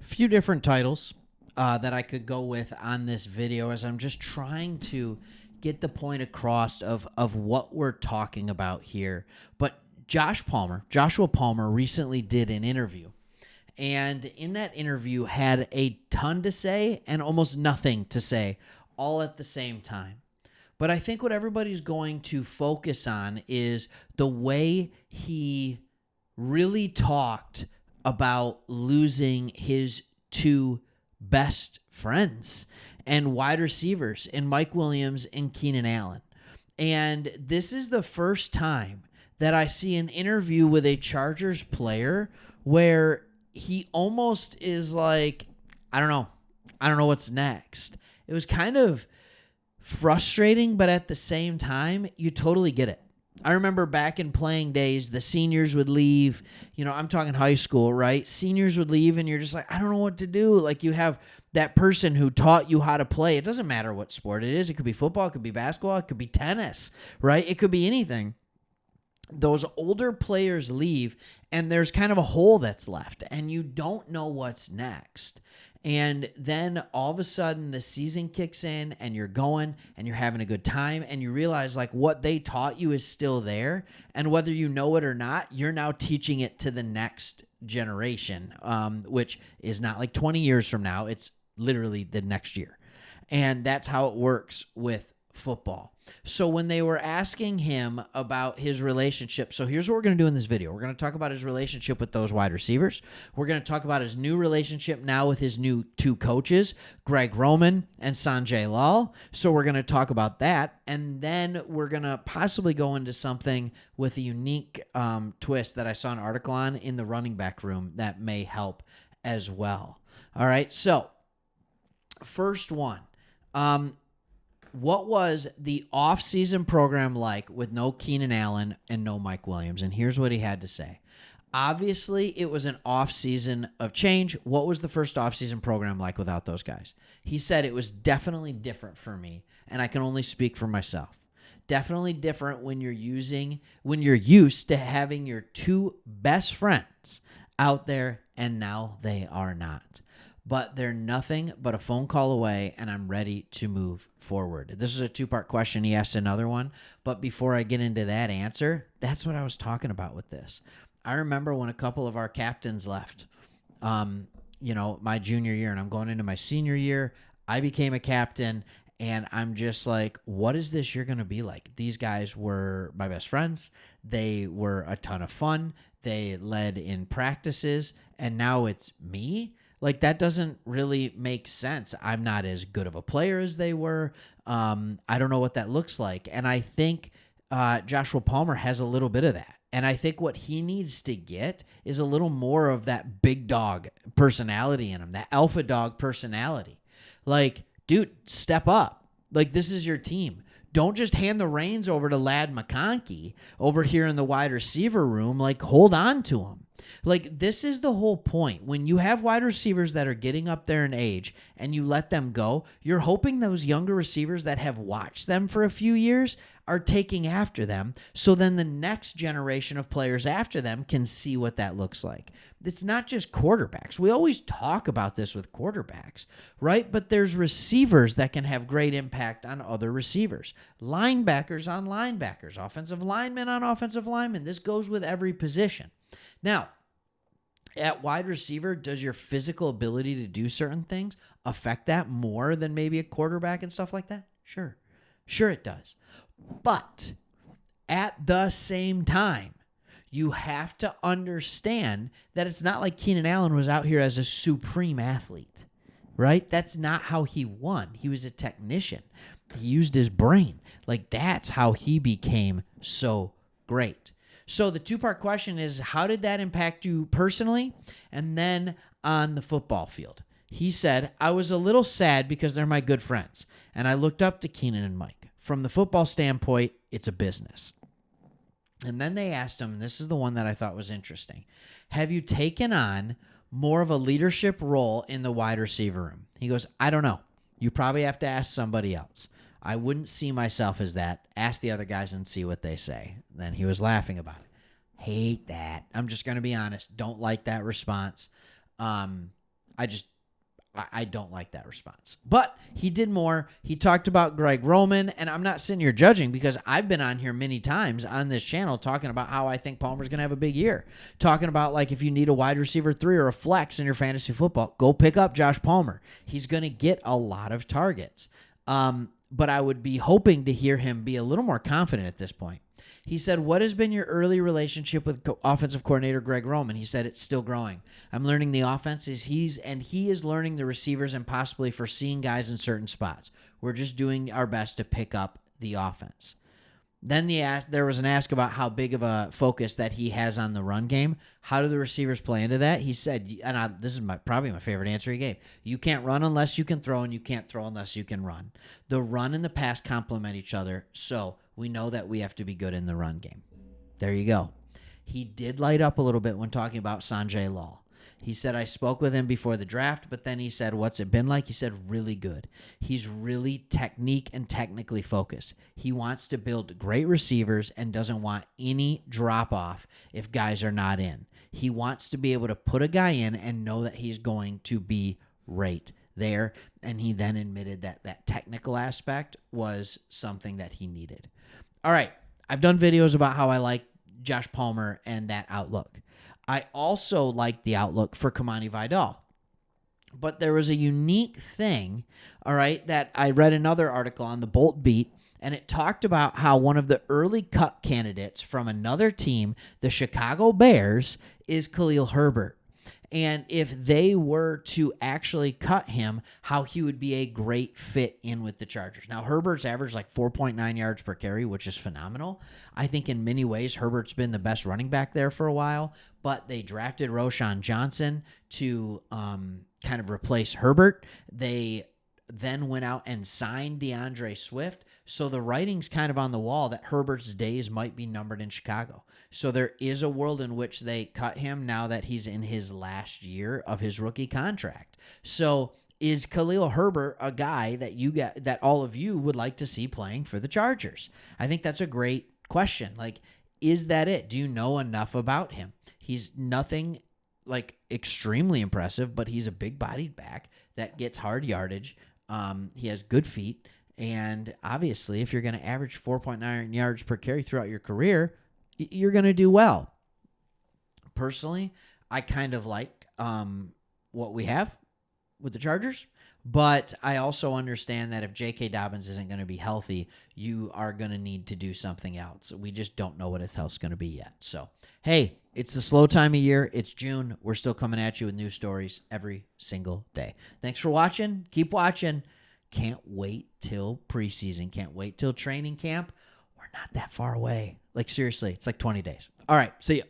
Few different titles that I could go with on this video as I'm just trying to get the point across of what we're talking about here. But Joshua Palmer recently did an interview. And in that interview had a ton to say and almost nothing to say all at the same time. But I think what everybody's going to focus on is the way he really talked about losing his two best friends and wide receivers in Mike Williams and Keenan Allen. And this is the first time that I see an interview with a Chargers player where he almost is like, I don't know. I don't know what's next. It was kind of frustrating, but at the same time, you totally get it. I remember back in playing days, the seniors would leave. I'm talking high school, right? Seniors would leave, and you're just like, I don't know what to do. Like, you have that person who taught you how to play. It doesn't matter what sport it is. It could be football. It could be basketball. It could be tennis, right? It could be anything. Those older players leave, and there's kind of a hole that's left, and you don't know what's next. And then all of a sudden the season kicks in and you're going and you're having a good time and you realize like what they taught you is still there. And whether you know it or not, you're now teaching it to the next generation, which is not like 20 years from now. It's literally the next year. And that's how it works with football. So when they were asking him about his relationship, so here's what we're going to do in this video. We're going to talk about his relationship with those wide receivers. We're going to talk about his new relationship now with his new two coaches, Greg Roman and Sanjay Lal. So we're going to talk about that. And then we're going to possibly go into something with a unique twist that I saw an article on in the running back room that may help as well. All right. So first one. What was the off-season program like with no Keenan Allen and no Mike Williams? And here's what he had to say. Obviously, it was an off-season of change. What was the first off-season program like without those guys? He said it was definitely different for me, and I can only speak for myself. Definitely different when you're used to having your two best friends out there, and now they are not. But they're nothing but a phone call away, and I'm ready to move forward. This is a two-part question. He asked another one, but before I get into that answer, that's what I was talking about with this. I remember when a couple of our captains left, my junior year, and I'm going into my senior year. I became a captain, and I'm just like, what is this year going to be like? These guys were my best friends. They were a ton of fun. They led in practices, and now it's me. Like, that doesn't really make sense. I'm not as good of a player as they were. I don't know what that looks like. And I think Joshua Palmer has a little bit of that. And I think what he needs to get is a little more of that big dog personality in him, that alpha dog personality. Like, dude, step up. Like, this is your team. Don't just hand the reins over to Ladd McConkey over here in the wide receiver room. Like, hold on to him. Like, this is the whole point. When you have wide receivers that are getting up there in age and you let them go, you're hoping those younger receivers that have watched them for a few years are taking after them. So then the next generation of players after them can see what that looks like. It's not just quarterbacks. We always talk about this with quarterbacks, right? But there's receivers that can have great impact on other receivers. Linebackers on linebackers. Offensive linemen on offensive linemen. This goes with every position. Now, at wide receiver, does your physical ability to do certain things affect that more than maybe a quarterback and stuff like that? Sure. Sure it does. But at the same time, you have to understand that it's not like Keenan Allen was out here as a supreme athlete, right? That's not how he won. He was a technician. He used his brain. Like, that's how he became so great. So the two-part question is, how did that impact you personally and then on the football field? He said, I was a little sad because they're my good friends, and I looked up to Keenan and Mike. From the football standpoint, it's a business. And then they asked him, and this is the one that I thought was interesting, have you taken on more of a leadership role in the wide receiver room? He goes, I don't know. You probably have to ask somebody else. I wouldn't see myself as that. Ask the other guys and see what they say. Then he was laughing about it. Hate that. I'm just going to be honest. Don't like that response. I don't like that response. But he did more. He talked about Greg Roman, and I'm not sitting here judging because I've been on here many times on this channel talking about how I think Palmer's going to have a big year. Talking about like if you need a wide receiver 3 or a flex in your fantasy football, go pick up Josh Palmer. He's going to get a lot of targets. But I would be hoping to hear him be a little more confident at this point. He said, what has been your early relationship with offensive coordinator Greg Roman? He said, it's still growing. I'm learning the offense he is learning the receivers and possibly foreseeing guys in certain spots. We're just doing our best to pick up the offense. Then there was an ask about how big of a focus that he has on the run game. How do the receivers play into that? He said, and this is probably my favorite answer he gave, you can't run unless you can throw, and you can't throw unless you can run. The run and the pass complement each other, so we know that we have to be good in the run game. There you go. He did light up a little bit when talking about Sanjay Lal. He said, I spoke with him before the draft, but then he said, what's it been like? He said, really good. He's really technique and technically focused. He wants to build great receivers and doesn't want any drop-off if guys are not in. He wants to be able to put a guy in and know that he's going to be right there. And he then admitted that that technical aspect was something that he needed. All right, I've done videos about how I like Josh Palmer and that outlook. I also like the outlook for Kamani Vidal. But there was a unique thing, all right, that I read another article on the Bolt Beat, and it talked about how one of the early cut candidates from another team, the Chicago Bears, is Khalil Herbert. And if they were to actually cut him, how he would be a great fit in with the Chargers. Now, Herbert's averaged like 4.9 yards per carry, which is phenomenal. I think in many ways, Herbert's been the best running back there for a while, but they drafted Roshan Johnson to kind of replace Herbert. They then went out and signed DeAndre Swift. So the writing's kind of on the wall that Herbert's days might be numbered in Chicago. So there is a world in which they cut him now that he's in his last year of his rookie contract. So is Khalil Herbert a guy that all of you would like to see playing for the Chargers? I think that's a great question. Like, is that it? Do you know enough about him? He's nothing like extremely impressive, but he's a big-bodied back that gets hard yardage. He has good feet. And obviously, if you're going to average 4.9 yards per carry throughout your career, you're going to do well. Personally, I kind of like what we have with the Chargers, but I also understand that if J.K. Dobbins isn't going to be healthy, you are going to need to do something else. We just don't know what his health's going to be yet. So, hey, it's the slow time of year. It's June. We're still coming at you with news stories every single day. Thanks for watching. Keep watching. Can't wait till preseason. Can't wait till training camp. We're not that far away. Like, seriously, it's like 20 days. All right, see ya.